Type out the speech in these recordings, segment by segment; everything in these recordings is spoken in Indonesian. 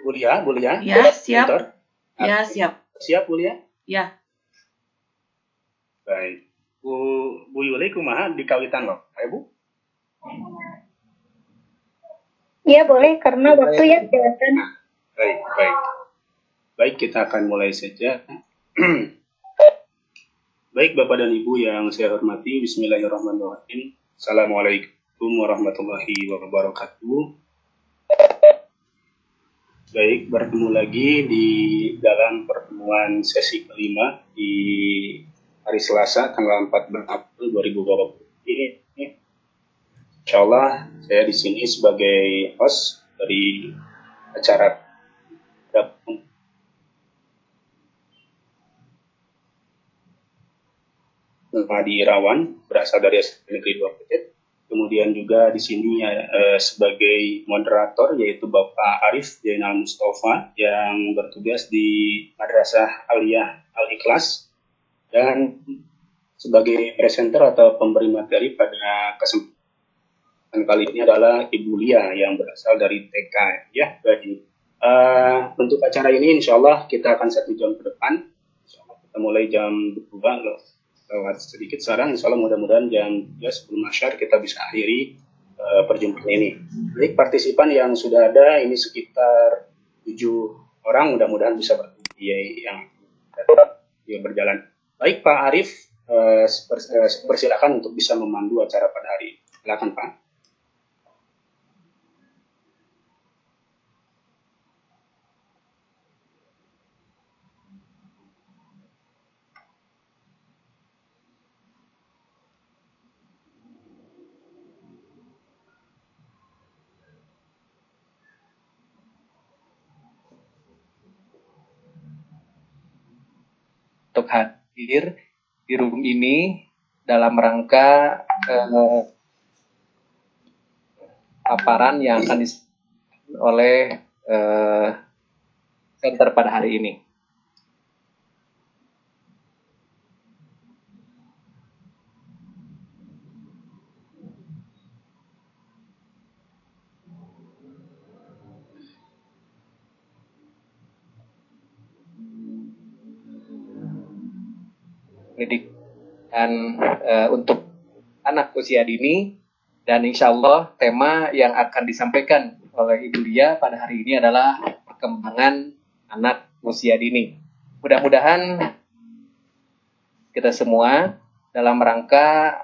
Bu Lia. Ya, siap. Bentar. Ya, siap. Siap, Bu Lia? Ya. Baik. Bu Yuli, kumaha dikawitan loh, Bu? Iya boleh, karena waktu ya silakan. Baik. Baik, kita akan mulai saja. Baik, Bapak dan Ibu yang saya hormati, Bismillahirrahmanirrahim. Assalamualaikum warahmatullahi wabarakatuh. Baik, bertemu lagi di dalam pertemuan sesi kelima di hari Selasa tanggal 14 April 2020 ini. Insya Allah saya di sini sebagai host dari acara di Irawan, berasal dari SD Negeri 2 Pecet. Kemudian juga di sini sebagai moderator yaitu Bapak Arif Jainal Mustafa yang bertugas di Madrasah Aliyah Al-Ikhlas, dan sebagai presenter atau pemberi materi pada kesempatan kali ini adalah Ibu Lia yang berasal dari TK ya. Jadi untuk acara ini insya Allah kita akan 1 jam ke depan. Insya Allah kita mulai jam 2 lewat sedikit sekarang. Insya Allah mudah-mudahan jam 3 sebelum asyar kita bisa akhiri perjumpaan ini. Baik, partisipan yang sudah ada ini sekitar 7 orang, mudah-mudahan bisa berkumpul yang berjalan. Baik, Pak Arif, persilakan untuk bisa memandu acara pada hari ini. Silakan, Pak. Untuk hadir di room ini dalam rangka paparan yang akan disampaikan oleh center pada hari ini. Pendidikan untuk anak usia dini, dan insya Allah tema yang akan disampaikan oleh Ibu Lia pada hari ini adalah perkembangan anak usia dini. Mudah-mudahan kita semua dalam rangka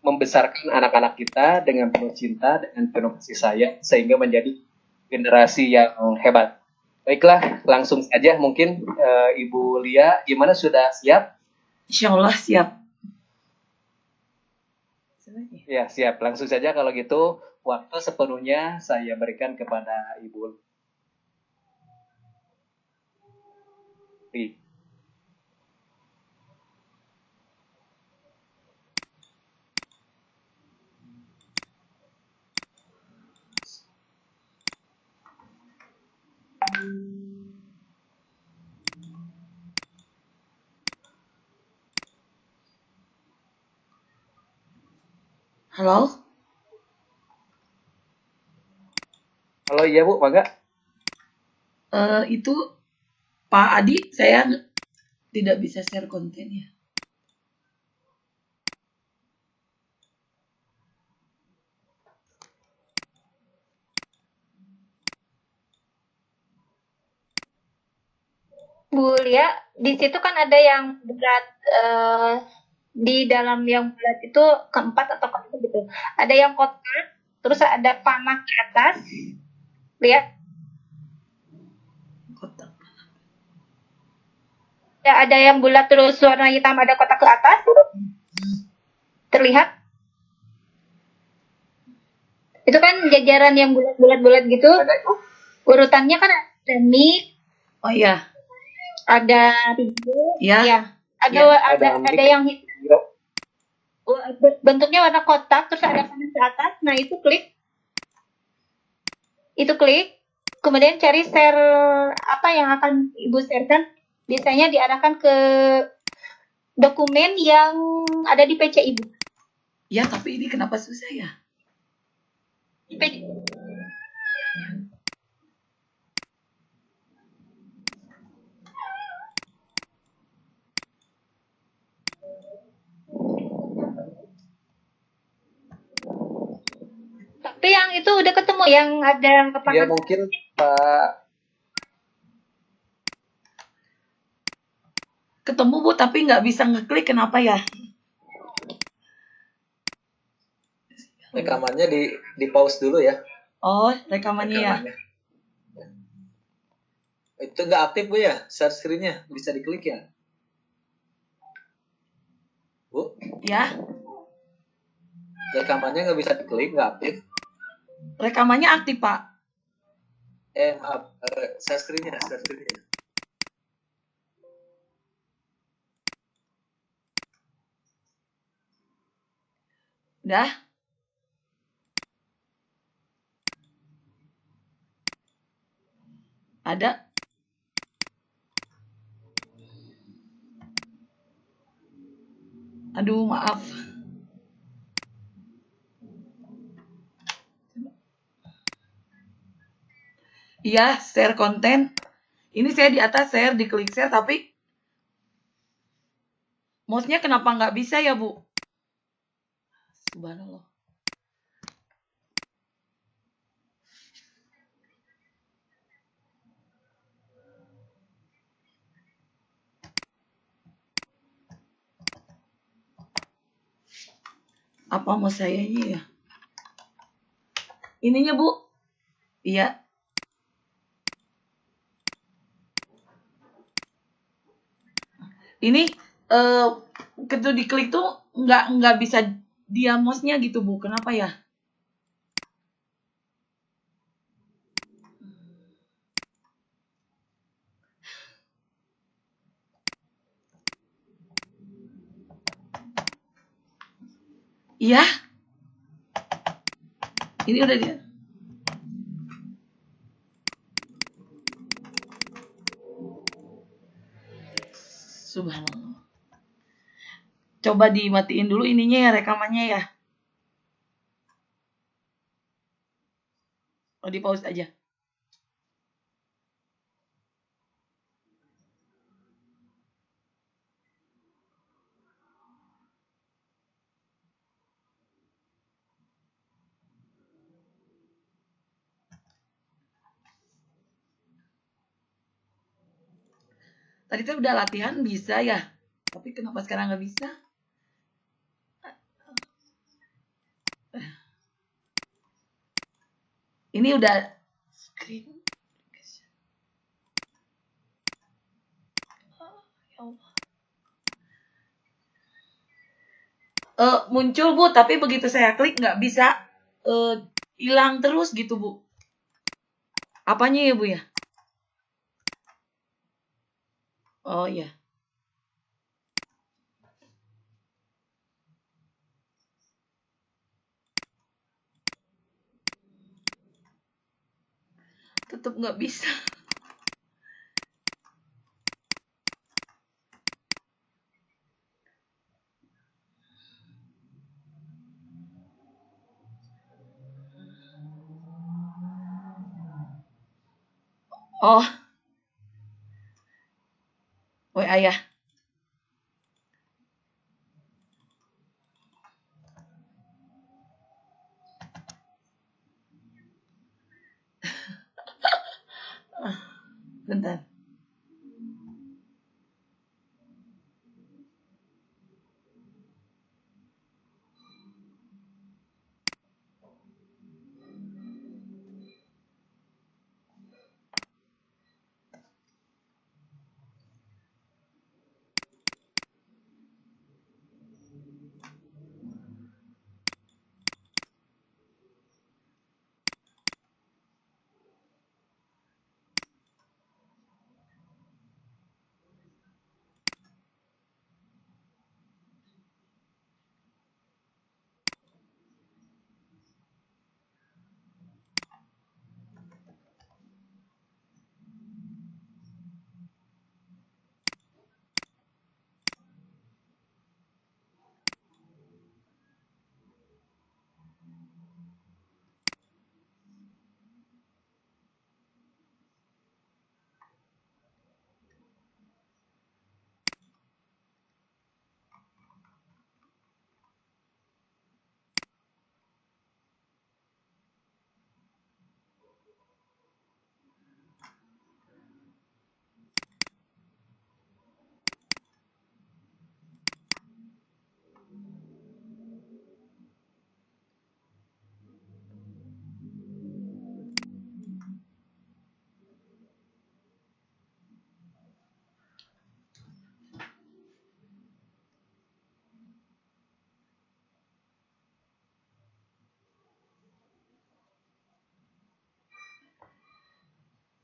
membesarkan anak-anak kita dengan penuh cinta, dengan penuh kasih sayang, sehingga menjadi generasi yang hebat. Baiklah, langsung saja mungkin Ibu Lia, gimana, sudah siap? Insya Allah siap. Ya, siap. Langsung saja kalau gitu, waktu sepenuhnya saya berikan kepada Ibu Lia. Halo? Halo, iya Bu, mangga. Itu Pak Adi, saya tidak bisa share kontennya. Bu Lia, di situ kan ada yang berat, di dalam yang bulat itu keempat atau kelima gitu. Ada yang kotak, terus ada panah ke atas. Lihat. Kotak. Ya, ada yang bulat terus warna hitam, ada kotak ke atas. Terlihat? Itu kan jajaran yang bulat-bulat gitu. Urutannya kan ada mic. Oh iya. Ada video. Ya. Ada yang hitam. Bentuknya warna kotak, terus ada panah ke atas. Nah, itu klik. Kemudian cari share apa yang akan Ibu sharekan. Biasanya diarahkan ke dokumen yang ada di PC Ibu. Ya, tapi ini kenapa susah ya? Tapi yang itu udah ketemu yang ada Ya lapangan. mungkin Pak, Ketemu Bu, tapi nggak bisa ngeklik, kenapa ya? rekamannya di pause dulu ya. Oh, rekamannya ya. Rekamannya. Itu nggak aktif Bu ya, share screen-nya bisa diklik ya. Bu, Ya, rekamannya nggak bisa diklik, nggak aktif. rekamannya aktif, Pak. Maaf, share screen-nya, share screen-nya. Udah. Ada. Aduh, maaf. Iya, share konten. Ini saya di atas share, diklik share, tapi mouse-nya kenapa nggak bisa ya, Bu? Subhanallah. Apa mau saya ini ya? Ininya, Bu. Iya. Ini ketu diklik tuh nggak bisa dia mouse-nya gitu, Bu. Kenapa ya? Iya. Ini udah dia. Subhanallah. Coba dimatiin dulu ininya ya, rekamannya ya. Oh, di pause aja. Tadi tuh udah latihan bisa ya. Tapi kenapa sekarang nggak bisa? Ini udah screen. Ya Allah. Muncul Bu, tapi begitu saya klik nggak bisa hilang terus gitu Bu. Apanya ya Bu ya? Oh iya. Tetap nggak bisa. Oh, WA ya. Bentar.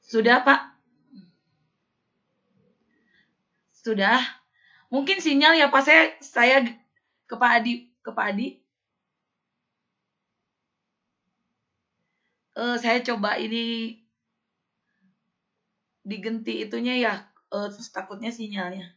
Sudah, Pak? Sudah. Mungkin sinyal ya, Pak. Saya ke Pak Adi. Ke Pak Adi. Saya coba ini digenti itunya ya. Terus takutnya sinyalnya.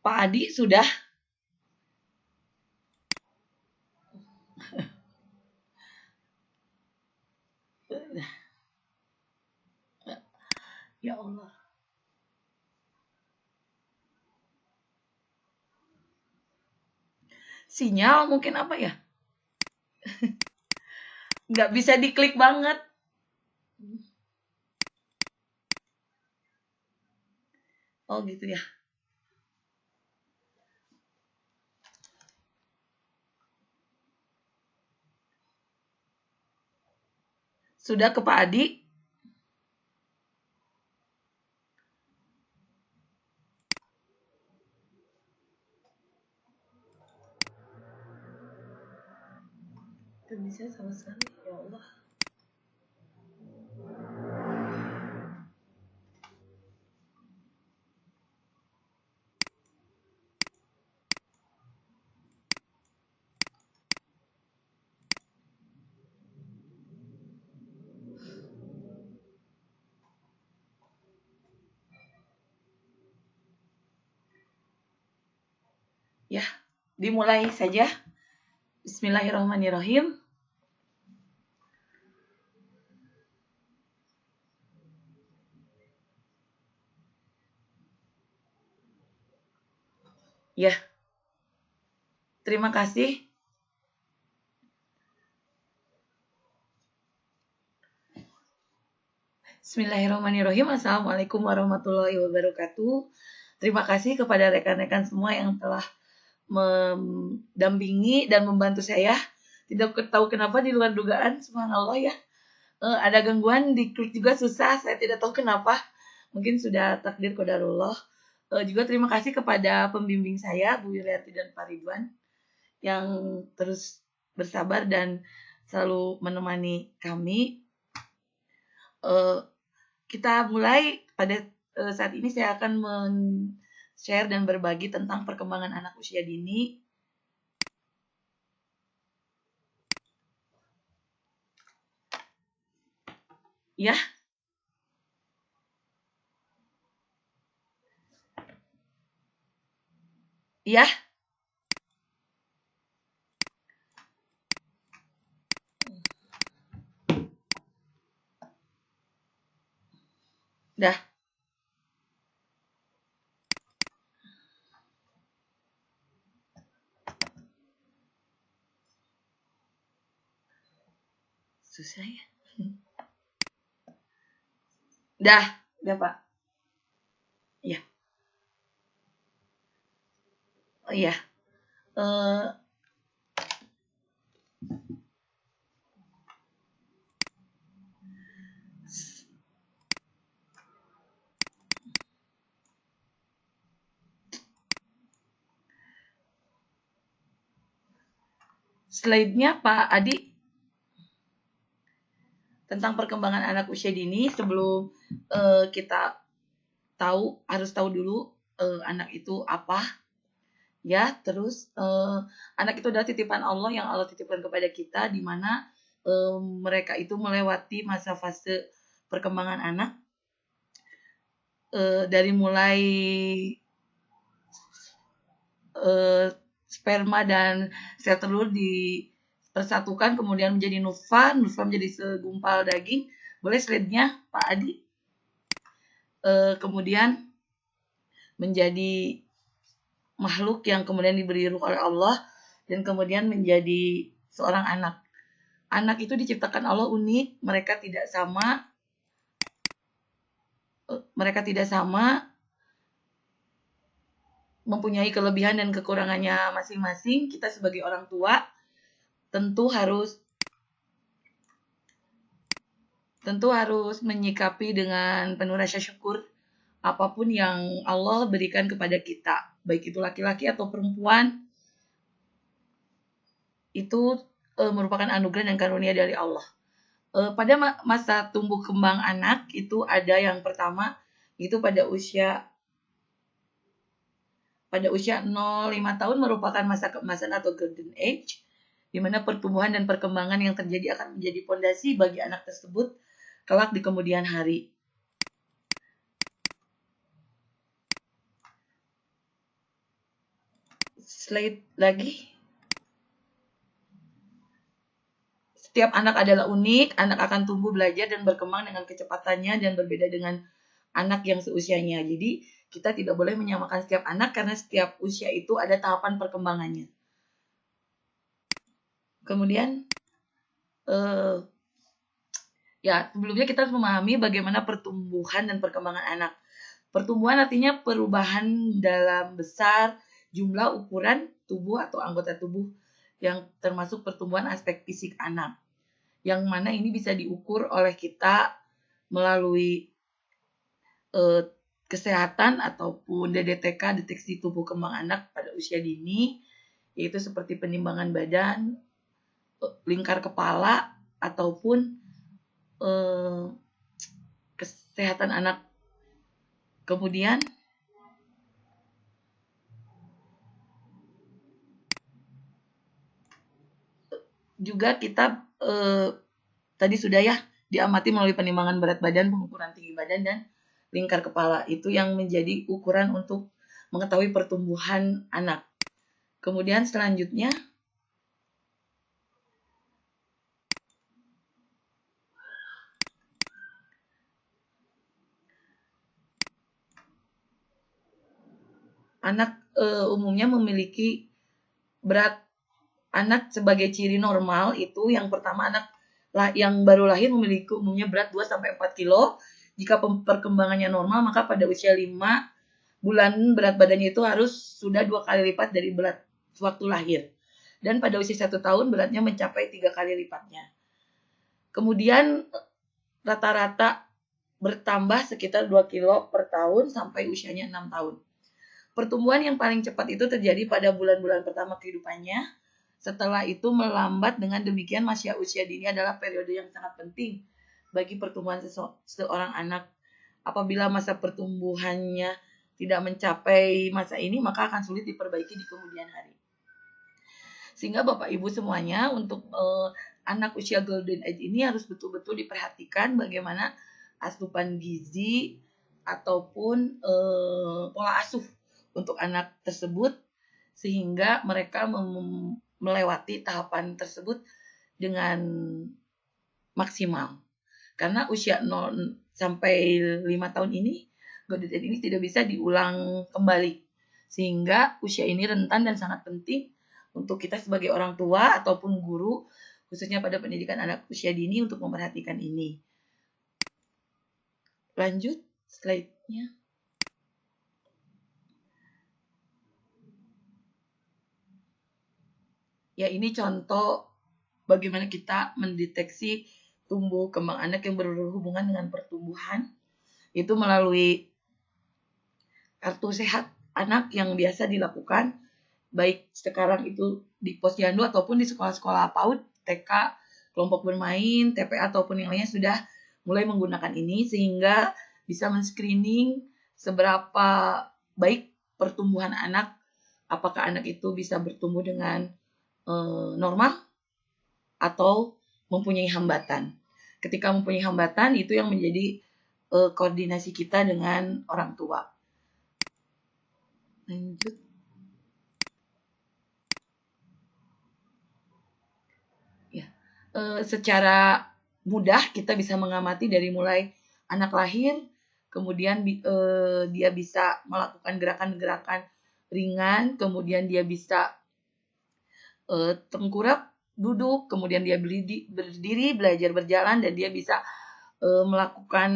Pak Adi sudah? Ya Allah. Sinyal mungkin apa ya? Nggak bisa diklik banget. Oh gitu ya. Sudah ke Pak Adi? Tidak bisa sama sekali. Ya Allah. Ya, dimulai saja. Bismillahirrahmanirrahim. Ya, terima kasih. Bismillahirrahmanirrahim. Assalamualaikum warahmatullahi wabarakatuh. Terima kasih kepada rekan-rekan semua yang telah mendampingi dan membantu saya. Tidak tahu kenapa di luar dugaan, subhanallah ya. Ada gangguan, diklik juga susah, saya tidak tahu kenapa. Mungkin sudah takdir qadarullah. Juga terima kasih kepada pembimbing saya, Bu Yuliarti dan Pak Ridwan, yang terus bersabar dan selalu menemani kami. Kita mulai pada saat ini saya akan share dan berbagi tentang perkembangan anak usia dini. Ya. Ya. Dah. Susah ya. Dah Pak. Iya. Oh iya. Slide-nya Pak Adi. tentang perkembangan anak usia dini. Sebelum kita harus tahu dulu anak itu apa, ya. Terus anak itu adalah titipan Allah yang Allah titipkan kepada kita, di mana mereka itu melewati masa fase perkembangan anak, dari mulai sperma dan sel telur dipersatukan, kemudian menjadi nutfah menjadi segumpal daging. Boleh slide-nya Pak Adi? Kemudian menjadi makhluk yang kemudian diberi ruh oleh Allah, dan kemudian menjadi seorang anak. Anak itu diciptakan Allah unik, mereka tidak sama, mempunyai kelebihan dan kekurangannya masing-masing. Kita sebagai orang tua tentu harus menyikapi dengan penuh rasa syukur apapun yang Allah berikan kepada kita, baik itu laki-laki atau perempuan. Itu merupakan anugerah dan karunia dari Allah. Pada masa tumbuh kembang anak itu ada yang pertama, itu pada usia 0-5 tahun merupakan masa keemasan atau golden age, di mana pertumbuhan dan perkembangan yang terjadi akan menjadi fondasi bagi anak tersebut kelak di kemudian hari. Slide lagi. Setiap anak adalah unik, anak akan tumbuh, belajar, dan berkembang dengan kecepatannya dan berbeda dengan anak yang seusianya. Jadi kita tidak boleh menyamakan setiap anak karena setiap usia itu ada tahapan perkembangannya. Kemudian sebelumnya kita harus memahami bagaimana pertumbuhan dan perkembangan anak. Pertumbuhan artinya perubahan dalam besar, jumlah, ukuran tubuh atau anggota tubuh, yang termasuk pertumbuhan aspek fisik anak, yang mana ini bisa diukur oleh kita melalui kesehatan ataupun DDTK, deteksi tubuh kembang anak pada usia dini, yaitu seperti penimbangan badan, lingkar kepala, ataupun kesehatan anak. Kemudian juga kita tadi sudah ya diamati melalui penimbangan berat badan, pengukuran tinggi badan, dan lingkar kepala. Itu yang menjadi ukuran untuk mengetahui pertumbuhan anak. Kemudian selanjutnya anak umumnya memiliki berat anak sebagai ciri normal. Itu yang pertama, anak yang baru lahir memiliki umumnya berat 2-4 kilo. Jika perkembangannya normal, maka pada usia 5 bulan berat badannya itu harus sudah 2 kali lipat dari berat waktu lahir. Dan pada usia 1 tahun beratnya mencapai 3 kali lipatnya. Kemudian rata-rata bertambah sekitar 2 kilo per tahun sampai usianya 6 tahun. Pertumbuhan yang paling cepat itu terjadi pada bulan-bulan pertama kehidupannya. Setelah itu melambat. Dengan demikian usia dini adalah periode yang sangat penting bagi pertumbuhan seorang anak. Apabila masa pertumbuhannya tidak mencapai masa ini, maka akan sulit diperbaiki di kemudian hari. Sehingga Bapak Ibu semuanya, untuk anak usia golden age ini harus betul-betul diperhatikan bagaimana asupan gizi ataupun pola asuh untuk anak tersebut, sehingga mereka melewati tahapan tersebut dengan maksimal. Karena usia 0-5 tahun ini, golden age ini tidak bisa diulang kembali. Sehingga usia ini rentan dan sangat penting untuk kita sebagai orang tua ataupun guru, khususnya pada pendidikan anak usia dini, untuk memperhatikan ini. Lanjut slide-nya. Ya, ini contoh bagaimana kita mendeteksi tumbuh kembang anak yang berhubungan dengan pertumbuhan, itu melalui kartu sehat anak yang biasa dilakukan, baik sekarang itu di posyandu ataupun di sekolah-sekolah PAUD, TK, kelompok bermain, TPA ataupun yang lainnya sudah mulai menggunakan ini sehingga bisa men-screening seberapa baik pertumbuhan anak, apakah anak itu bisa bertumbuh dengan normal atau mempunyai hambatan. Ketika mempunyai hambatan, itu yang menjadi koordinasi kita dengan orang tua. Lanjut. Ya, secara mudah kita bisa mengamati dari mulai anak lahir, kemudian dia bisa melakukan gerakan-gerakan ringan, kemudian dia bisa tengkurap, duduk, kemudian dia berdiri, belajar berjalan, dan dia bisa melakukan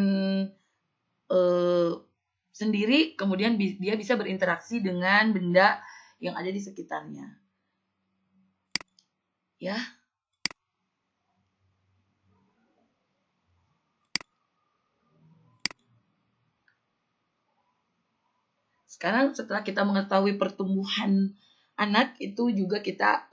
sendiri, kemudian dia bisa berinteraksi dengan benda yang ada di sekitarnya. Ya. Sekarang setelah kita mengetahui pertumbuhan anak, itu juga kita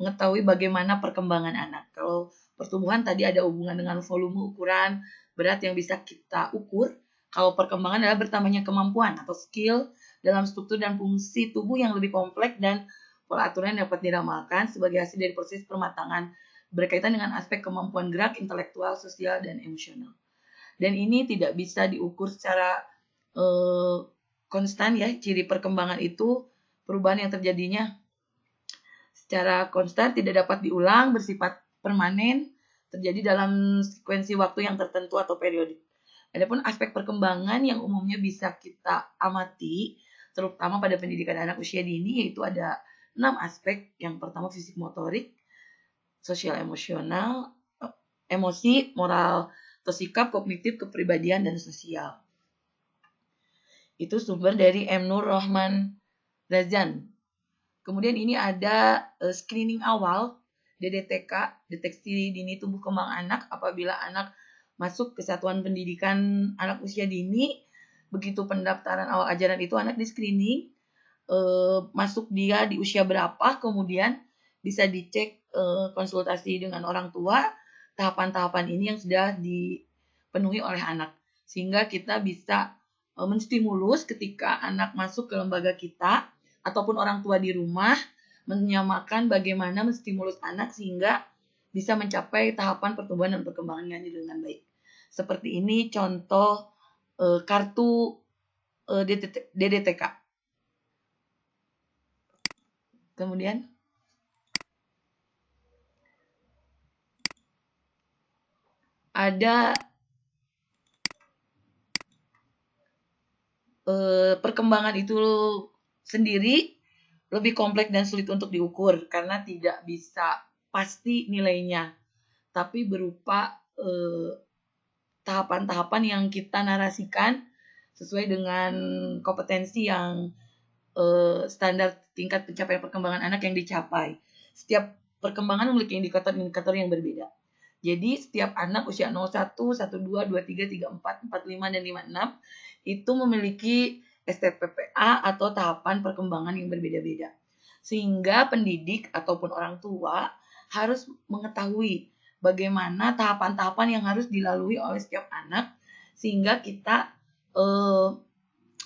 mengetahui bagaimana perkembangan anak. Kalau pertumbuhan tadi ada hubungan dengan volume, ukuran, berat yang bisa kita ukur. Kalau perkembangan adalah bertambahnya kemampuan atau skill dalam struktur dan fungsi tubuh yang lebih kompleks dan pola aturan yang dapat diramalkan sebagai hasil dari proses permatangan berkaitan dengan aspek kemampuan gerak, intelektual, sosial, dan emosional. Dan ini tidak bisa diukur secara konstan ya. Ciri perkembangan itu perubahan yang terjadinya secara konstan, tidak dapat diulang, bersifat permanen, terjadi dalam sekuensi waktu yang tertentu atau periodik. Adapun aspek perkembangan yang umumnya bisa kita amati, terutama pada pendidikan anak usia dini, yaitu ada 6 aspek. Yang pertama fisik motorik, sosial emosional, emosi, moral atau sikap, kognitif, kepribadian, dan sosial. Itu sumber dari M. Nur Rahman Razan. Kemudian ini ada screening awal, DDTK, deteksi dini tumbuh kembang anak, apabila anak masuk ke satuan pendidikan anak usia dini. Begitu pendaftaran awal ajaran itu anak di screening, masuk dia di usia berapa, kemudian bisa dicek konsultasi dengan orang tua, tahapan-tahapan ini yang sudah dipenuhi oleh anak. Sehingga kita bisa menstimulus ketika anak masuk ke lembaga kita, ataupun orang tua di rumah, menyamakan bagaimana menstimulus anak sehingga bisa mencapai tahapan pertumbuhan dan perkembangannya dengan baik. Seperti ini contoh kartu DDTK. Kemudian ada perkembangan itu sendiri lebih kompleks dan sulit untuk diukur karena tidak bisa pasti nilainya, tapi berupa tahapan-tahapan yang kita narasikan sesuai dengan kompetensi yang standar tingkat pencapaian perkembangan anak yang dicapai. Setiap perkembangan memiliki indikator-indikator yang berbeda. Jadi setiap anak usia 01, 12, 23, 34, 45, dan 56 itu memiliki STPPA atau tahapan perkembangan yang berbeda-beda. Sehingga pendidik ataupun orang tua harus mengetahui bagaimana tahapan-tahapan yang harus dilalui oleh setiap anak, sehingga kita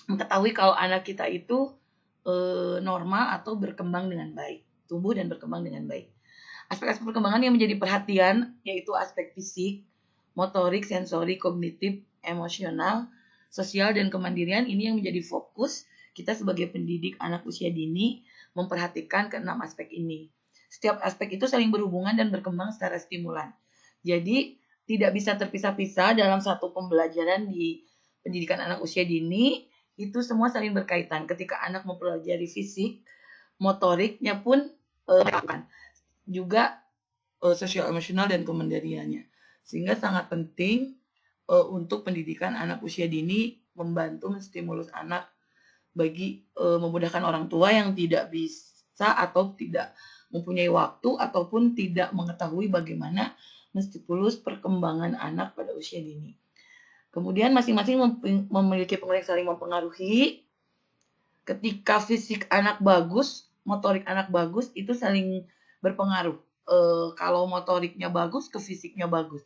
mengetahui kalau anak kita itu normal atau berkembang dengan baik, tumbuh dan berkembang dengan baik. Aspek-aspek perkembangan yang menjadi perhatian yaitu aspek fisik, motorik, sensori, kognitif, emosional, sosial, dan kemandirian. Ini yang menjadi fokus kita sebagai pendidik anak usia dini, memperhatikan ke-6 aspek ini. Setiap aspek itu saling berhubungan dan berkembang secara stimulan. Jadi tidak bisa terpisah-pisah dalam satu pembelajaran di pendidikan anak usia dini, itu semua saling berkaitan. Ketika anak mempelajari fisik, motoriknya pun melakukan juga sosial emosional dan kemandiriannya. Sehingga sangat penting untuk pendidikan anak usia dini membantu menstimulus anak bagi memudahkan orang tua yang tidak bisa atau tidak mempunyai waktu ataupun tidak mengetahui bagaimana menstimulus perkembangan anak pada usia dini. Kemudian masing-masing memiliki pengaruh yang saling mempengaruhi. Ketika fisik anak bagus, motorik anak bagus, itu saling berpengaruh. kalau motoriknya bagus, ke fisiknya bagus.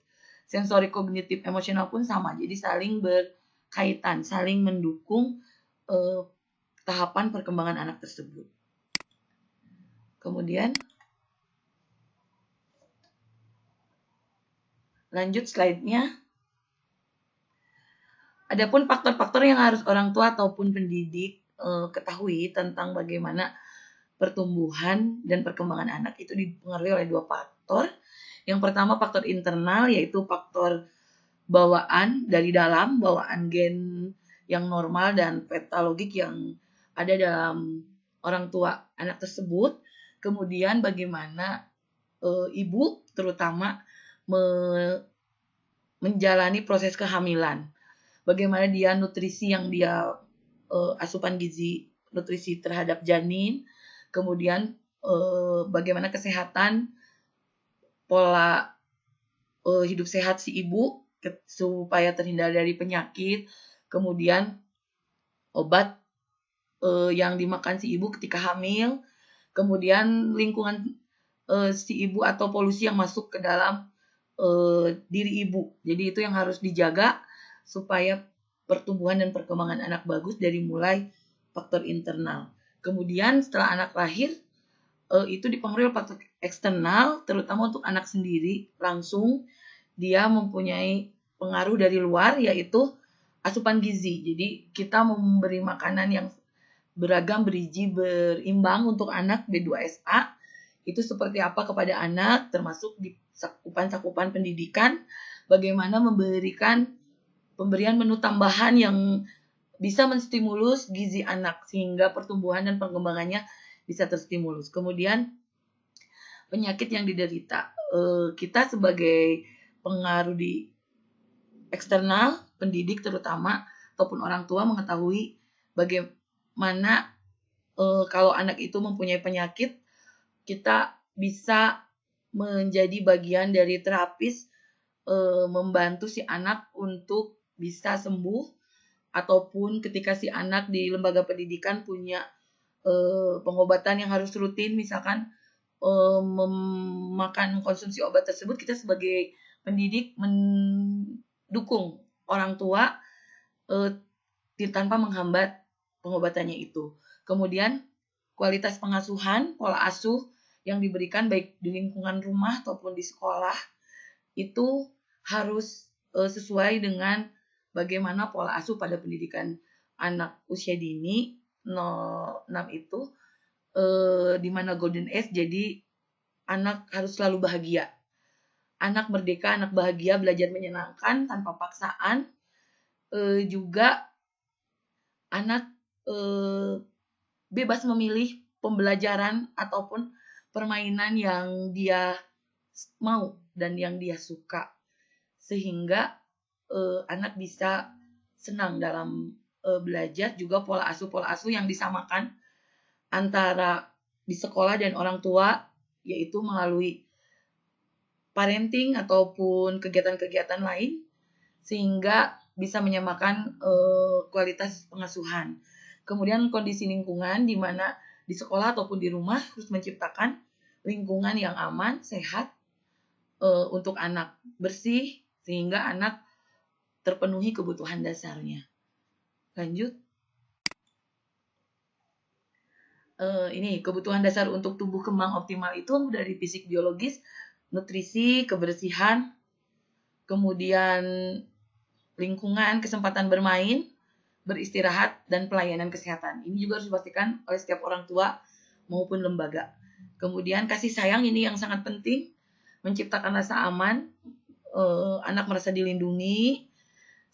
Sensorik, kognitif, emosional pun sama. Jadi saling berkaitan, saling mendukung tahapan perkembangan anak tersebut. Kemudian lanjut slide-nya. Adapun faktor-faktor yang harus orang tua ataupun pendidik ketahui tentang bagaimana pertumbuhan dan perkembangan anak itu dipengaruhi oleh 2 faktor. Yang pertama faktor internal, yaitu faktor bawaan dari dalam, bawaan gen yang normal dan patologik yang ada dalam orang tua anak tersebut. Kemudian bagaimana ibu terutama menjalani proses kehamilan. Bagaimana dia nutrisi yang dia asupan gizi nutrisi terhadap janin, kemudian bagaimana kesehatan pola hidup sehat si ibu supaya terhindar dari penyakit, kemudian obat yang dimakan si ibu ketika hamil, kemudian lingkungan si ibu atau polusi yang masuk ke dalam diri ibu. Jadi itu yang harus dijaga supaya pertumbuhan dan perkembangan anak bagus dari mulai faktor internal. Kemudian setelah anak lahir, itu dipengaruhi oleh faktor eksternal, terutama untuk anak sendiri langsung dia mempunyai pengaruh dari luar, yaitu asupan gizi. Jadi kita memberi makanan yang beragam, bergizi, berimbang untuk anak B2SA. Itu seperti apa kepada anak, termasuk di cakupan-cakupan pendidikan, bagaimana memberikan pemberian menu tambahan yang bisa menstimulus gizi anak sehingga pertumbuhan dan perkembangannya bisa terstimulus. Kemudian penyakit yang diderita, kita sebagai pengaruh di eksternal, pendidik terutama ataupun orang tua mengetahui bagaimana kalau anak itu mempunyai penyakit, kita bisa menjadi bagian dari terapis membantu si anak untuk bisa sembuh, ataupun ketika si anak di lembaga pendidikan punya pengobatan yang harus rutin, misalkan memakan konsumsi obat tersebut, kita sebagai pendidik mendukung orang tua tanpa menghambat pengobatannya itu. Kemudian kualitas pengasuhan, pola asuh yang diberikan baik di lingkungan rumah ataupun di sekolah itu harus sesuai dengan bagaimana pola asuh pada pendidikan anak usia dini 0-6 itu, di mana golden age, jadi anak harus selalu bahagia. Anak merdeka, anak bahagia, belajar menyenangkan tanpa paksaan. Juga anak bebas memilih pembelajaran ataupun permainan yang dia mau dan yang dia suka, sehingga anak bisa senang dalam belajar. Juga pola asuh yang disamakan antara di sekolah dan orang tua, yaitu melalui parenting ataupun kegiatan-kegiatan lain, sehingga bisa menyamakan kualitas pengasuhan. Kemudian kondisi lingkungan, di mana di sekolah ataupun di rumah harus menciptakan lingkungan yang aman, sehat untuk anak, bersih, sehingga anak terpenuhi kebutuhan dasarnya. Lanjut. Ini kebutuhan dasar untuk tumbuh kembang optimal itu dari fisik biologis, nutrisi, kebersihan, kemudian lingkungan, kesempatan bermain, beristirahat, dan pelayanan kesehatan. Ini juga harus dipastikan oleh setiap orang tua maupun lembaga. Kemudian kasih sayang, ini yang sangat penting, menciptakan rasa aman, anak merasa dilindungi,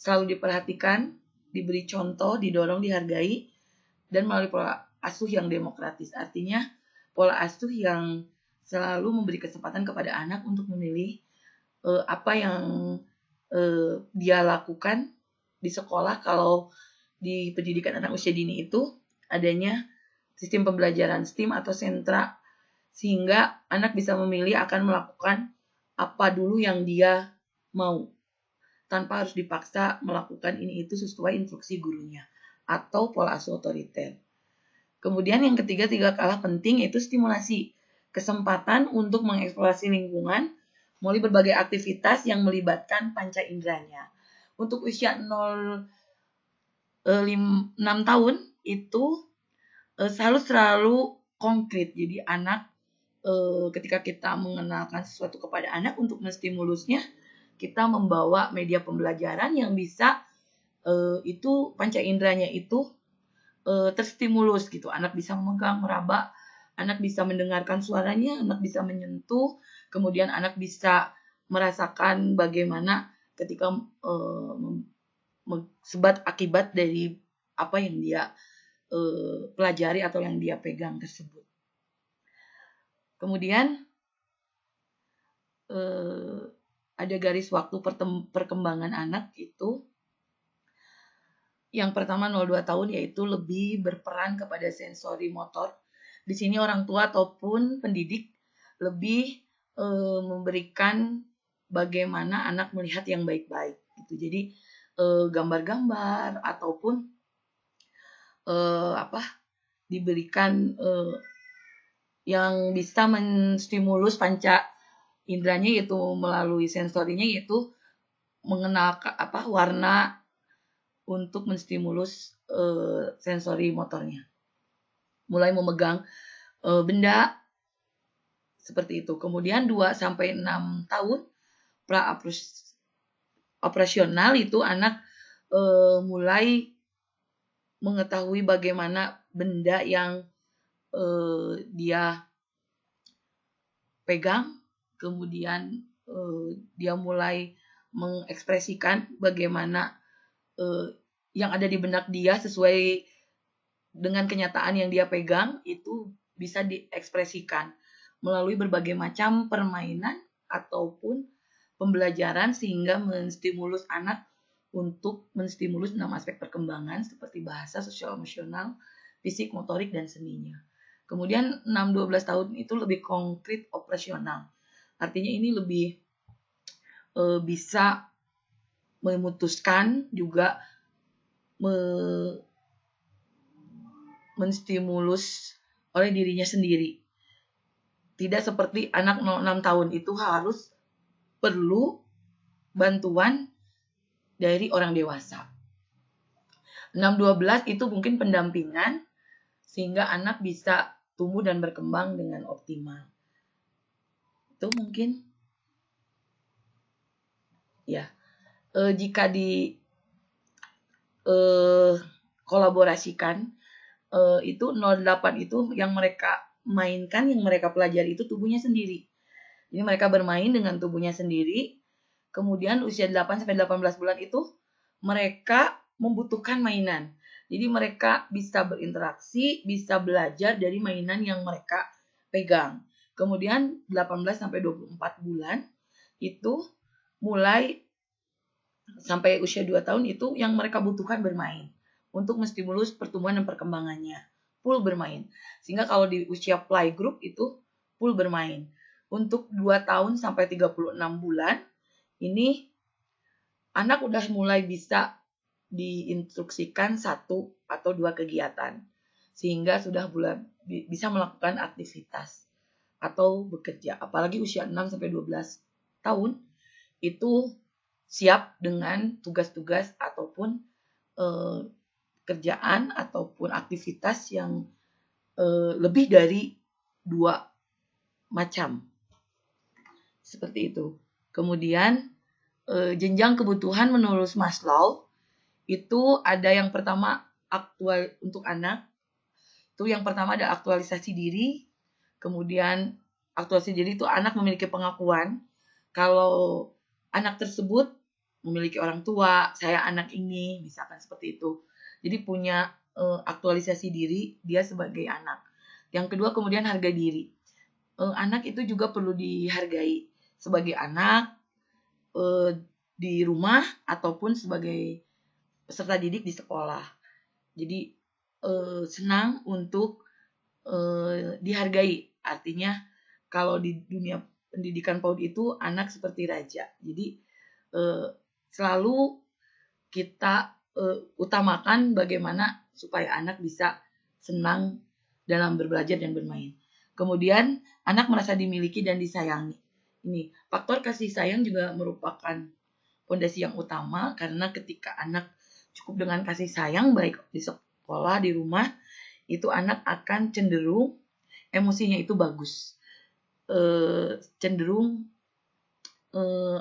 selalu diperhatikan, diberi contoh, didorong, dihargai, dan melalui pola asuh yang demokratis. Artinya pola asuh yang selalu memberi kesempatan kepada anak untuk memilih apa yang dia lakukan di sekolah. Kalau di pendidikan anak usia dini itu adanya sistem pembelajaran STEAM atau sentra, sehingga anak bisa memilih akan melakukan apa dulu yang dia mau, tanpa harus dipaksa melakukan ini itu sesuai instruksi gurunya, atau pola asuh otoriter. Kemudian yang ketiga, tidak kalah penting, yaitu stimulasi. kesempatan untuk mengeksplorasi lingkungan melalui berbagai aktivitas yang melibatkan panca inderanya. Untuk usia 6 tahun itu selalu konkret. Jadi anak ketika kita mengenalkan sesuatu kepada anak untuk menstimulusnya, kita membawa media pembelajaran yang bisa itu panca inderanya itu terstimulus gitu. Anak bisa memegang, meraba, anak bisa mendengarkan suaranya, anak bisa menyentuh, kemudian anak bisa merasakan bagaimana ketika sebab akibat dari apa yang dia pelajari atau yang dia pegang tersebut. Kemudian ada garis waktu perkembangan anak itu. Yang pertama 0,2 tahun yaitu lebih berperan kepada sensori motor. Di sini orang tua ataupun pendidik lebih memberikan bagaimana anak melihat yang baik-baik gitu. Jadi gambar-gambar ataupun diberikan yang bisa menstimulus panca inderanya, yaitu melalui sensorinya, yaitu mengenal warna untuk menstimulus sensori motornya. Mulai memegang benda seperti itu. Kemudian 2-6 tahun pra operasional itu anak mulai mengetahui bagaimana benda yang dia pegang, kemudian dia mulai mengekspresikan bagaimana yang ada di benak dia sesuai dengan kenyataan yang dia pegang, itu bisa diekspresikan melalui berbagai macam permainan ataupun pembelajaran sehingga menstimulus anak untuk menstimulus 6 aspek perkembangan seperti bahasa, sosial, emosional, fisik, motorik, dan seninya. Kemudian 6-12 tahun itu lebih konkret operasional. Artinya ini lebih bisa memutuskan juga menstimulus oleh dirinya sendiri. Tidak seperti anak 6 tahun itu harus perlu bantuan dari orang dewasa. 6-12 itu mungkin pendampingan sehingga anak bisa tumbuh dan berkembang dengan optimal. Itu mungkin ya. Jika di kolaborasikan itu 08 itu yang mereka mainkan, yang mereka pelajari itu tubuhnya sendiri. Jadi mereka bermain dengan tubuhnya sendiri. Kemudian usia 8-18 bulan itu mereka membutuhkan mainan. Jadi mereka bisa berinteraksi, bisa belajar dari mainan yang mereka pegang. Kemudian 18-24 bulan itu mulai sampai usia 2 tahun itu yang mereka butuhkan bermain untuk menstimulus pertumbuhan dan perkembangannya. Full bermain. Sehingga kalau di usia playgroup itu full bermain. Untuk 2 tahun sampai 36 bulan ini anak udah mulai bisa diinstruksikan 1 atau 2 kegiatan. Sehingga sudah bisa melakukan aktivitas atau bekerja. Apalagi usia 6 sampai 12 tahun itu siap dengan tugas-tugas ataupun kerjaan ataupun aktivitas yang lebih dari 2 macam. Seperti itu. Kemudian jenjang kebutuhan menurut Maslow itu ada yang pertama aktual untuk anak. Itu yang pertama ada aktualisasi diri. Kemudian aktualisasi diri itu anak memiliki pengakuan kalau anak tersebut memiliki orang tua, saya anak ini, misalkan seperti itu. Jadi punya aktualisasi diri dia sebagai anak. Yang kedua kemudian harga diri. Anak itu juga perlu dihargai sebagai anak di rumah ataupun sebagai peserta didik di sekolah. Jadi senang untuk dihargai. Artinya kalau di dunia pendidikan PAUD itu anak seperti raja. Jadi selalu kita utamakan bagaimana supaya anak bisa senang dalam berbelajar dan bermain. Kemudian anak merasa dimiliki dan disayangi. Ini faktor kasih sayang juga merupakan fondasi yang utama, karena ketika anak cukup dengan kasih sayang baik di sekolah, di rumah, itu anak akan cenderung emosinya itu bagus. Cenderung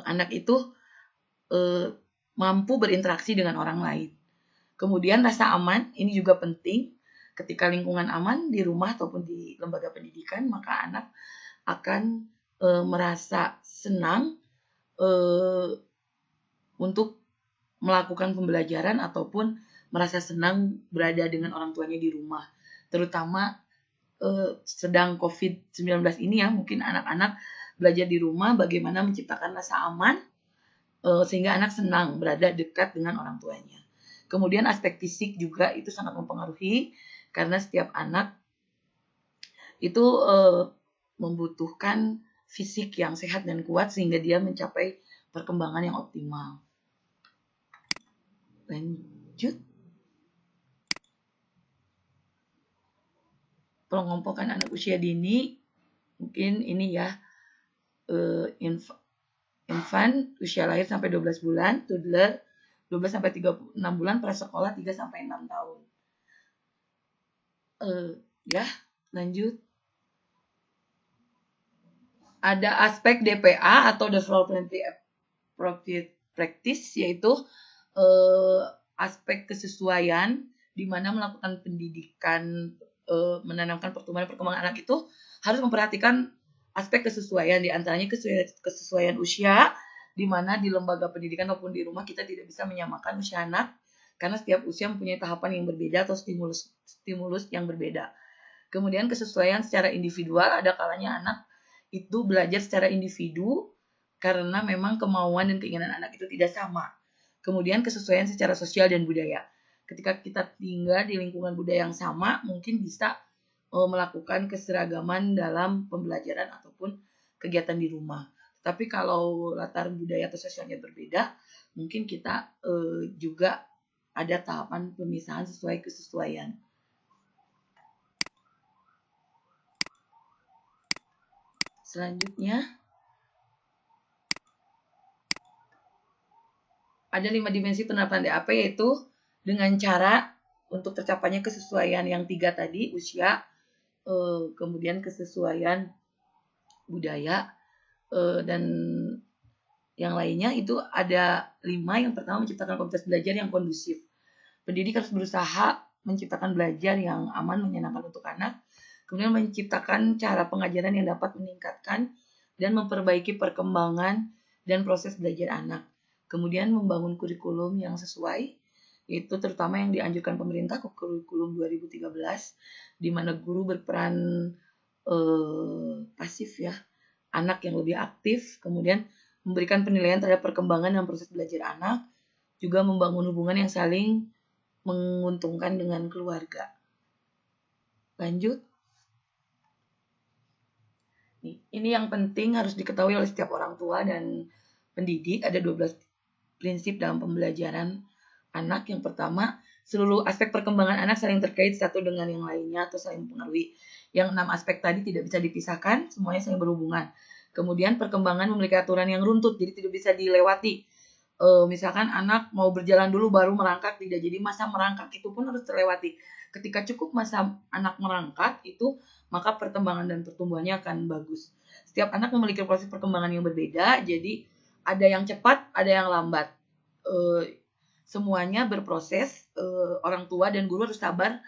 anak itu mampu berinteraksi dengan orang lain. Kemudian rasa aman, ini juga penting. Ketika lingkungan aman di rumah ataupun di lembaga pendidikan, maka anak akan merasa senang untuk melakukan pembelajaran ataupun merasa senang berada dengan orang tuanya di rumah. Terutama sedang COVID-19 ini ya, mungkin anak-anak belajar di rumah bagaimana menciptakan rasa aman sehingga anak senang berada dekat dengan orang tuanya. Kemudian aspek fisik juga itu sangat mempengaruhi, karena setiap anak itu membutuhkan fisik yang sehat dan kuat sehingga dia mencapai perkembangan yang optimal. Lanjut. Pengelompokan anak usia dini, mungkin ini ya, infant usia lahir sampai 12 bulan, toddler 12 sampai 36 bulan, prasekolah 3 sampai 6 tahun. Ya, lanjut. Ada aspek DPA atau Development Appropriate Practice, yaitu aspek kesesuaian di mana melakukan pendidikan, menanamkan perkembangan anak itu harus memperhatikan aspek kesesuaian, di antaranya kesesuaian usia, di mana di lembaga pendidikan maupun di rumah kita tidak bisa menyamakan usia anak karena setiap usia mempunyai tahapan yang berbeda atau stimulus yang berbeda. Kemudian kesesuaian secara individual, ada kalanya anak itu belajar secara individu karena memang kemauan dan keinginan anak itu tidak sama. Kemudian kesesuaian secara sosial dan budaya. Ketika kita tinggal di lingkungan budaya yang sama, mungkin bisa melakukan keseragaman dalam pembelajaran ataupun kegiatan di rumah. Tapi kalau latar budaya atau sosialnya berbeda, mungkin kita juga ada tahapan pemisahan sesuai kesesuaian. Selanjutnya, ada 5 dimensi penerapan DAP, yaitu dengan cara untuk tercapainya kesesuaian yang 3 tadi, usia, kemudian kesesuaian budaya, dan yang lainnya itu ada 5. Yang pertama, menciptakan komunitas belajar yang kondusif. Pendidik harus berusaha menciptakan belajar yang aman, menyenangkan untuk anak. Kemudian menciptakan cara pengajaran yang dapat meningkatkan dan memperbaiki perkembangan dan proses belajar anak. Kemudian membangun kurikulum yang sesuai, yaitu terutama yang dianjurkan pemerintah, kurikulum 2013, di mana guru berperan pasif ya, anak yang lebih aktif, kemudian memberikan penilaian terhadap perkembangan dan proses belajar anak, juga membangun hubungan yang saling menguntungkan dengan keluarga. Lanjut. Ini yang penting harus diketahui oleh setiap orang tua dan pendidik. Ada 12 prinsip dalam pembelajaran anak. Yang pertama, seluruh aspek perkembangan anak saling terkait satu dengan yang lainnya atau saling mempengaruhi. Yang 6 aspek tadi tidak bisa dipisahkan, semuanya saling berhubungan. Kemudian perkembangan memiliki aturan yang runtut, jadi tidak bisa dilewati. Misalkan anak mau berjalan dulu baru merangkak, tidak, jadi masa merangkak itu pun harus terlewati. Ketika cukup masa anak merangkak itu, maka perkembangan dan pertumbuhannya akan bagus. Setiap anak memiliki proses perkembangan yang berbeda, jadi ada yang cepat, ada yang lambat. Semuanya berproses, orang tua dan guru harus sabar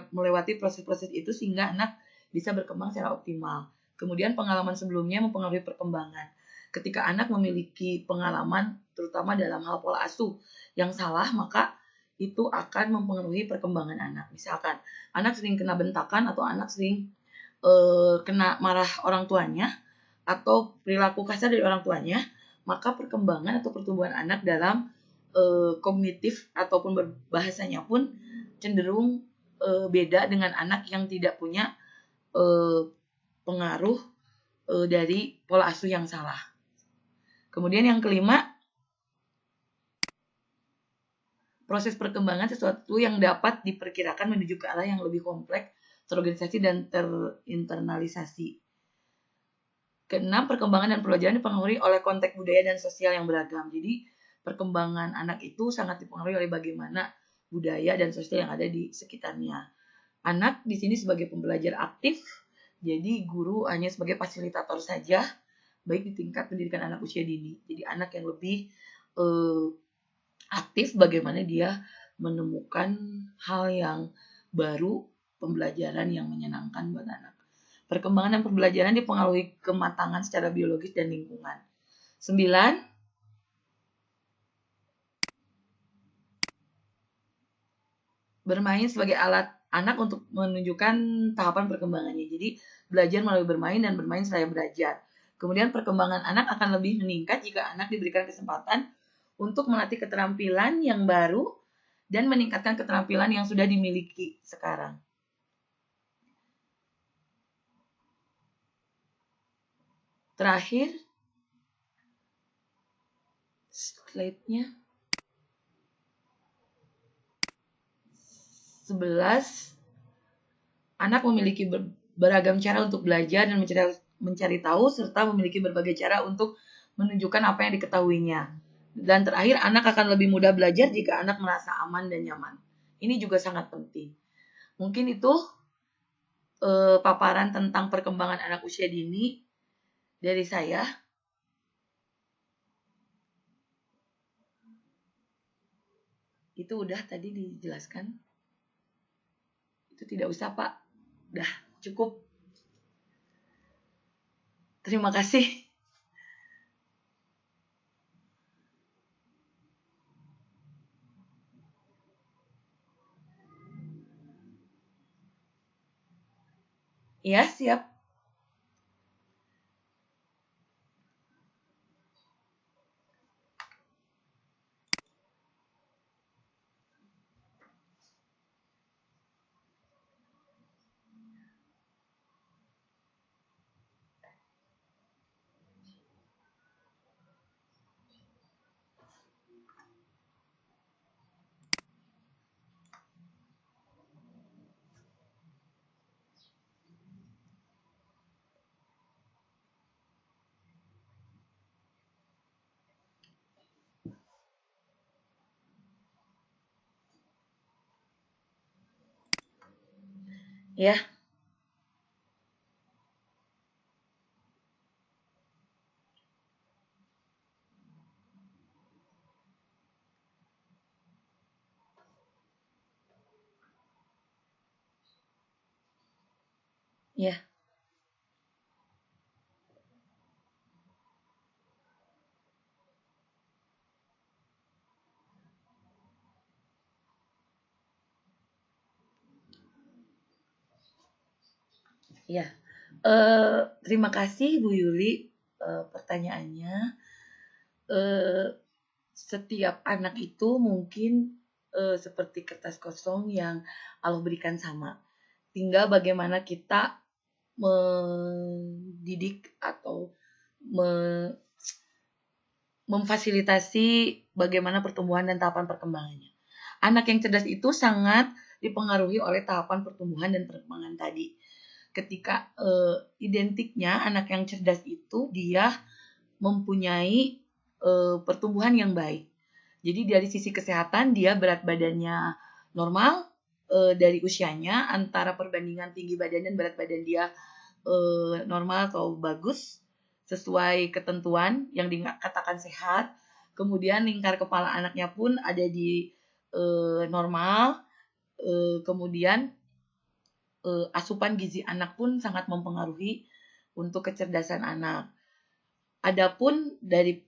melewati proses-proses itu sehingga anak bisa berkembang secara optimal. Kemudian pengalaman sebelumnya mempengaruhi perkembangan. Ketika anak memiliki pengalaman terutama dalam hal pola asuh yang salah, maka itu akan mempengaruhi perkembangan anak. Misalkan anak sering kena bentakan atau anak sering kena marah orang tuanya atau perilaku kasar dari orang tuanya, maka perkembangan atau pertumbuhan anak dalam kognitif ataupun berbahasanya pun cenderung beda dengan anak yang tidak punya pengaruh dari pola asuh yang salah. Kemudian yang kelima, proses perkembangan sesuatu yang dapat diperkirakan menuju ke arah yang lebih kompleks terorganisasi dan terinternalisasi. Keenam, perkembangan dan pembelajaran dipengaruhi oleh konteks budaya dan sosial yang beragam. Jadi, perkembangan anak itu sangat dipengaruhi oleh bagaimana budaya dan sosial yang ada di sekitarnya. Anak di sini sebagai pembelajar aktif, jadi guru hanya sebagai fasilitator saja, baik di tingkat pendidikan anak usia dini. Jadi anak yang lebih aktif bagaimana dia menemukan hal yang baru, pembelajaran yang menyenangkan buat anak. Perkembangan dan pembelajaran dipengaruhi kematangan secara biologis dan lingkungan. 9. Bermain sebagai alat anak untuk menunjukkan tahapan perkembangannya. Jadi belajar melalui bermain dan bermain seraya belajar. Kemudian perkembangan anak akan lebih meningkat jika anak diberikan kesempatan untuk melatih keterampilan yang baru dan meningkatkan keterampilan yang sudah dimiliki sekarang. Terakhir, slide-nya 11. Anak memiliki beragam cara untuk belajar dan mencari tahu serta memiliki berbagai cara untuk menunjukkan apa yang diketahuinya. Dan terakhir, anak akan lebih mudah belajar jika anak merasa aman dan nyaman. Ini juga sangat penting. Mungkin itu paparan tentang perkembangan anak usia dini dari saya. Itu udah tadi dijelaskan. Itu tidak usah, Pak. Udah cukup. Terima kasih. Ya, siap. Ya. Ya. Ya. Terima kasih Bu Yuli pertanyaannya. Setiap anak itu mungkin seperti kertas kosong yang Allah berikan sama. Tinggal bagaimana kita mendidik atau memfasilitasi bagaimana pertumbuhan dan tahapan perkembangannya. Anak yang cerdas itu sangat dipengaruhi oleh tahapan pertumbuhan dan perkembangan tadi. Ketika identiknya anak yang cerdas itu dia mempunyai pertumbuhan yang baik. Jadi dari sisi kesehatan dia berat badannya normal dari usianya, antara perbandingan tinggi badan dan berat badan dia normal atau bagus sesuai ketentuan yang dikatakan sehat. Kemudian lingkar kepala anaknya pun ada di normal. Kemudian asupan gizi anak pun sangat mempengaruhi untuk kecerdasan anak. Adapun dari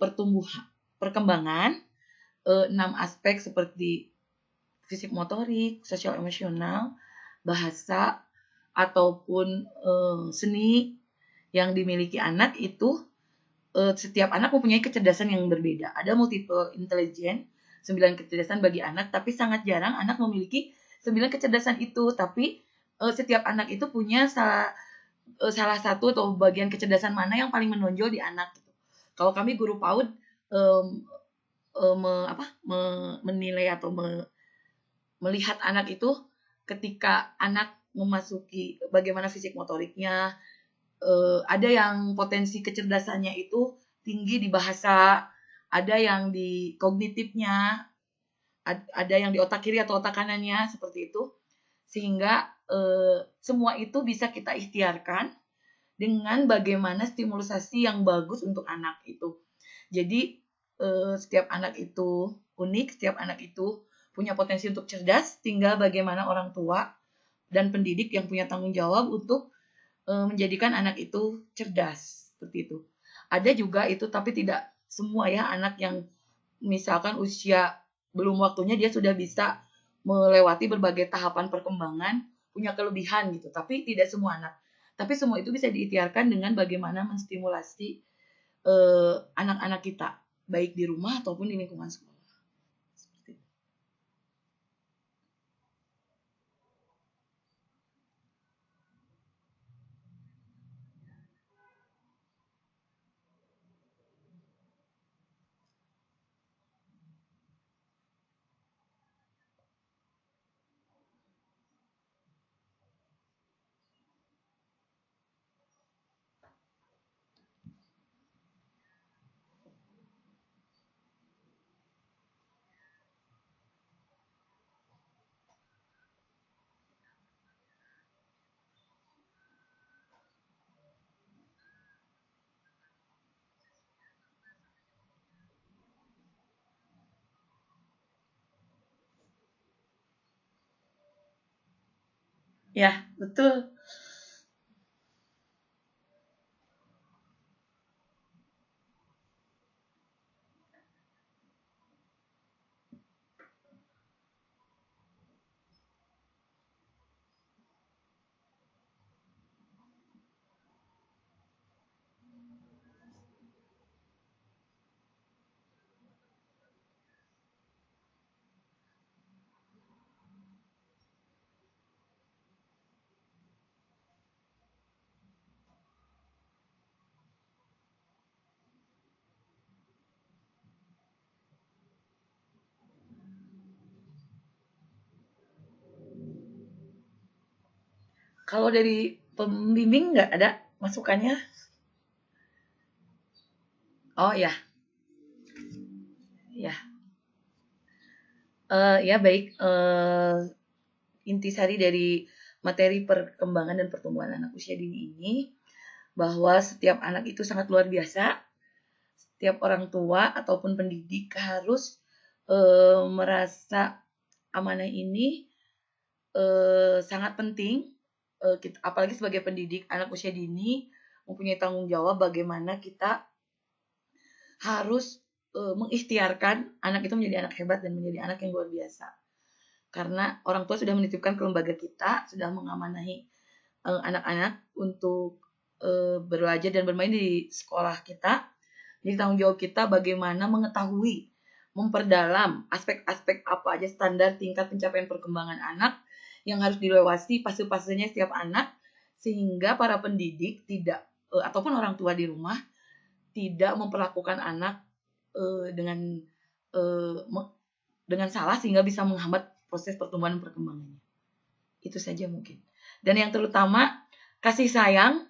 perkembangan 6 aspek seperti fisik motorik, sosial emosional, bahasa ataupun seni yang dimiliki anak itu setiap anak mempunyai kecerdasan yang berbeda. Ada multiple intelligence, 9 kecerdasan bagi anak, tapi sangat jarang anak memiliki 9 kecerdasan itu. Tapi setiap anak itu punya salah satu atau bagian kecerdasan mana yang paling menonjol di anak. Kalau kami guru PAUD menilai atau melihat anak itu ketika anak memasuki bagaimana fisik motoriknya, ada yang potensi kecerdasannya itu tinggi di bahasa, ada yang di kognitifnya, ada yang di otak kiri atau otak kanannya, seperti itu. Sehingga semua itu bisa kita ikhtiarkan dengan bagaimana stimulasi yang bagus untuk anak itu. Jadi setiap anak itu unik, setiap anak itu punya potensi untuk cerdas, tinggal bagaimana orang tua dan pendidik yang punya tanggung jawab untuk menjadikan anak itu cerdas, seperti itu. Ada juga itu, tapi tidak semua ya, anak yang misalkan usia belum waktunya dia sudah bisa melewati berbagai tahapan perkembangan, punya kelebihan gitu. Tapi tidak semua anak. Tapi semua itu bisa diikhtiarkan dengan bagaimana menstimulasi anak-anak kita, baik di rumah ataupun di lingkungan sekolah. Seperti itu. Ya, betul. Kalau dari pembimbing nggak ada masukannya? Oh ya, ya, ya baik. Intisari dari materi perkembangan dan pertumbuhan anak usia dini ini, bahwa setiap anak itu sangat luar biasa. Setiap orang tua ataupun pendidik harus merasa amanah ini sangat penting. Apalagi sebagai pendidik anak usia dini mempunyai tanggung jawab bagaimana kita harus mengikhtiarkan anak itu menjadi anak hebat dan menjadi anak yang luar biasa. Karena orang tua sudah menitipkan ke lembaga kita, sudah mengamanahi anak-anak untuk belajar dan bermain di sekolah kita. Jadi tanggung jawab kita bagaimana mengetahui, memperdalam aspek-aspek apa aja standar tingkat pencapaian perkembangan anak yang harus dilewati fase-fasenya setiap anak, sehingga para pendidik tidak ataupun orang tua di rumah tidak memperlakukan anak dengan salah sehingga bisa menghambat proses pertumbuhan dan perkembangannya. Itu saja mungkin. Dan yang terutama, kasih sayang,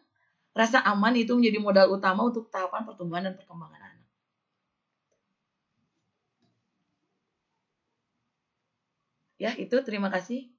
rasa aman itu menjadi modal utama untuk tahapan pertumbuhan dan perkembangan anak. Ya, itu terima kasih.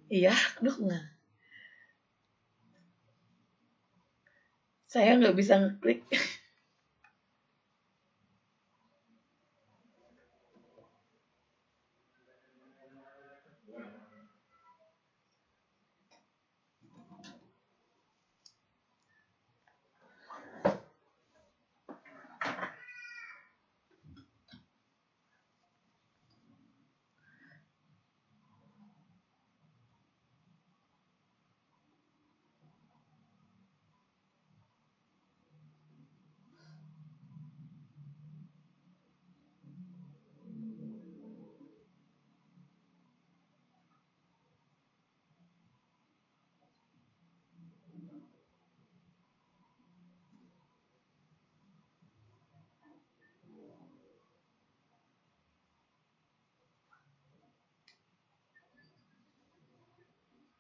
Iya, aduh nggak. Saya nggak bisa ngeklik.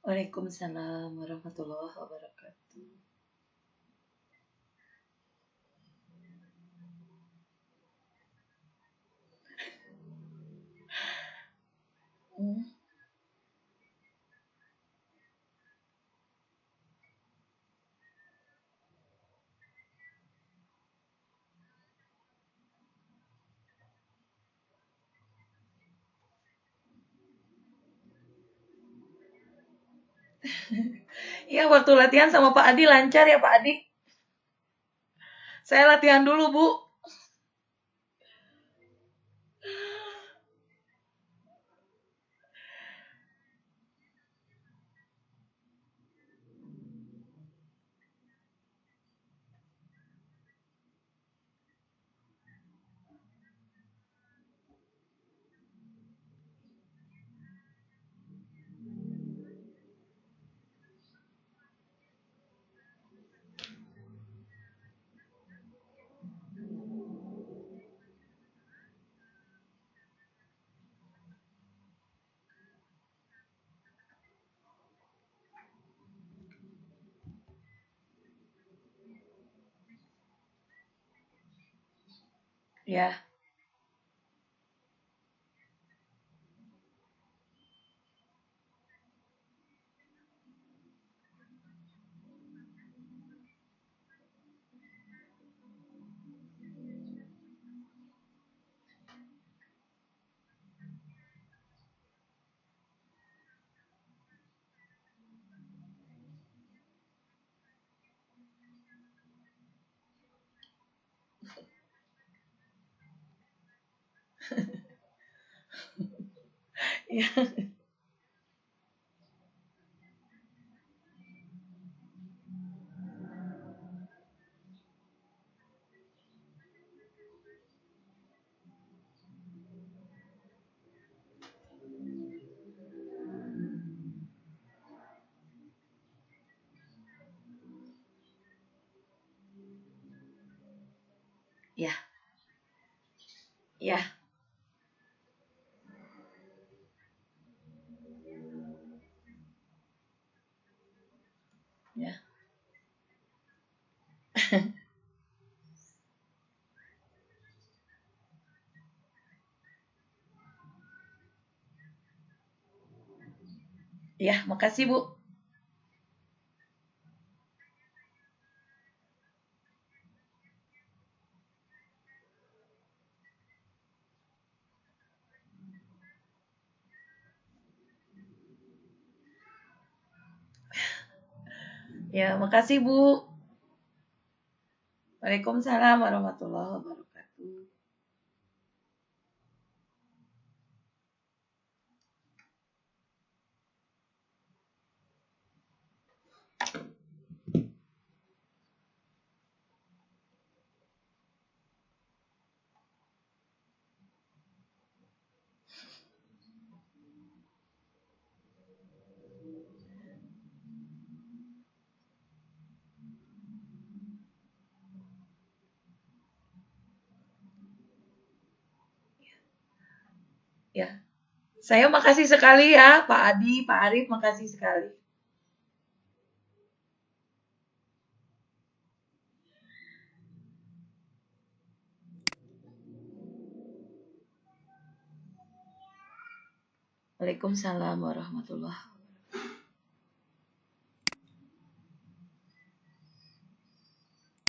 Waalaikumsalam warahmatullahi wabarakatuh. Hmm. Ya, waktu latihan sama Pak Adi lancar ya Pak Adi. Saya latihan dulu, Bu. Ya, ya, ya, ya, ya. Ya, makasih Bu. Ya, makasih Bu. Waalaikumsalam warahmatullahi wabarakatuh. Ya, saya makasih sekali ya Pak Adi, Pak Arif, makasih sekali. Waalaikumsalam warahmatullahi wabarakatuh.